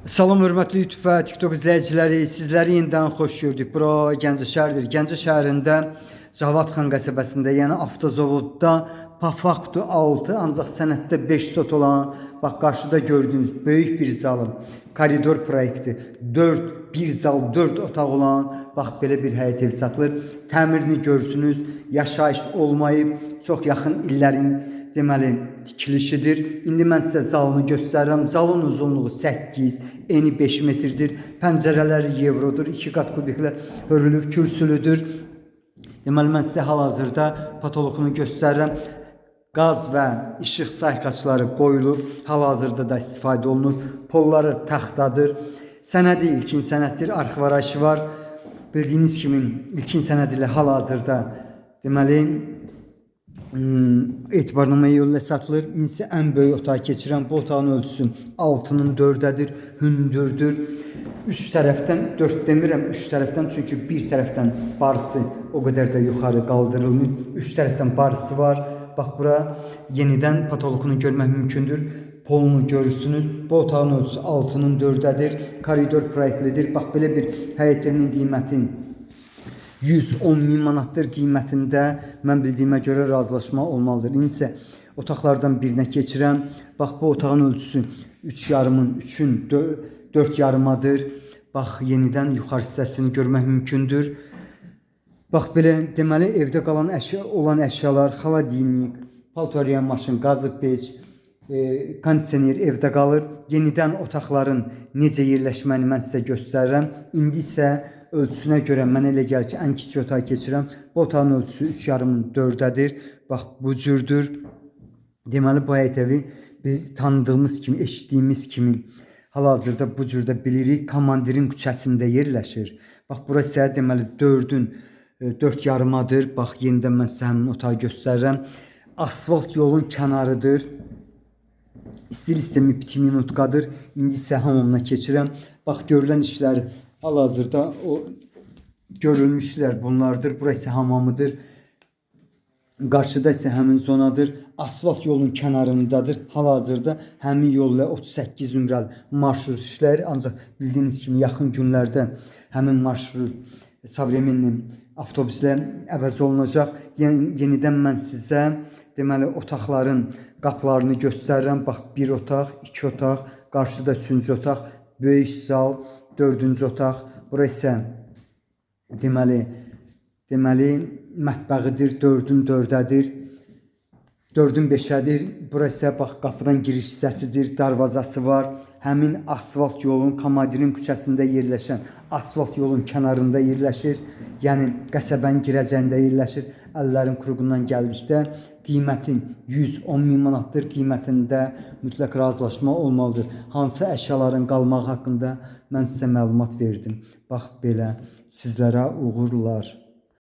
Salam hörmətli YouTube və TikTok izləyiciləri, sizləri yenidən xoş gördük. Bura Gəncə şəhəridir. Gəncə şəhərində Cavadxan qəsəbəsində, yəni avtozavodda Pafaktu 6, ancaq sənəddə 5 sot olan, bax qarşıda gördüyünüz böyük bir zalın koridor proyekti, 1 zal 4 otaq olan, bax belə bir həyət ev satılır. Təmirini görsünüz, yaşayış olmayıb, çox yaxın illərin deməli tikilişidir. İndi mən sizə zalını göstərirəm. Zalın uzunluğu 8, eni 5 metrdir. Pəncərələri Evrodur. 2 qat kubiklə hörülüb, kürsülüdür. Deməli mən sizə hal-hazırda patologunu göstərirəm. Qaz və işıq sayqaçları qoyulub, hal-hazırda da istifadə olunur. Polları taxtadır. Sənədi ilkin sənəddir. Arxiv var. Bildiyiniz kimi ilkin sənəd ilə hal-hazırda deməli etibarnamaya yolla satılır. İnsə ən böyük otağa keçirəm. Bu otağın ölçüsü 6'nın 4'ədir, hündürdür. Üç tərəfdən, 4 demirəm, üç tərəfdən, çünki bir tərəfdən barısı o qədər də yuxarı qaldırılmır. Üç tərəfdən barısı var. Bax bura yenidən patologunu görmək mümkündür. Polunu görürsünüz. Bu otağın ölçüsü 6'nın 4'ədir. Koridor proyektlidir. Bax belə bir həyət evinin qiyməti 110.000 manatdır qiymətində. Mən bildiyimə görə razılaşma olmalıdır. İnsə otaqlardan birinə keçirəm. Bax bu otağın ölçüsü 3,5-ın 3'ün 4,5-adır. Bax yenidən yuxarı hissəsini görmək mümkündür. Bax belə deməli evdə qalan olan əşyalar, xaladilnik, paltoriyan maşın, qazı peç, kondisioner evdə qalır. Yenidən otaqların necə yerləşməni mən sizə göstərirəm. İndi isə ölçüsünə görə mən elə gəlir ki, ən kiçik otağa keçirəm. Bu otağın ölçüsü 3,5-ın 4'ədir. Bax bu cürdür. Deməli bu həyət evi tanıdığımız kimi, eşitdiyimiz kimi hal-hazırda bu cürdə bilirik. Komandirin küçəsində yerləşir. Bax burası deməli 4'ün 4,5-adır. Bax yenidən mən sizə həmin otağı göstərirəm. Asfalt yolun kənarıdır. İstil sistemi biti minutkadır. İndi isə hamamına keçirəm. Bax görülən işlər hal-hazırda o görülmüşlər bunlardır. Burası hamamıdır. Qarşıda isə həmin zonadır. Asfalt yolun kənarındadır. Hal-hazırda həmin yolla 38 nömrəli marşrut işləri. Ancaq bildiyiniz kimi yaxın günlərdə həmin marşrut savremenli avtobusla əvəz olunacaq. Yenidən mən sizə deməli otaqların qapılarını göstərirəm. Bax bir otaq, 2 otaq, qarşıda 3-cü otaq, böyük zal, 4-cü otaq. Burası deməli mətbəxidir, 4'ün 4'ədir. 4'ün 5'ədir. Burası bax qapıdan giriş hissəsidir, darvazası var. Həmin asfalt yolun komandirin küçəsində yerləşən asfalt yolun kənarında yerləşir. Yəni qəsəbənin girəcəyində yerləşir. Əllərin quruğundan gəldikdə qiymətin 110.000 manatdır. Qiymətində mütləq razılaşma olmalıdır. Hansı əşyaların qalmağı haqqında mən sizə məlumat verdim. Bax belə sizlərə uğurlar.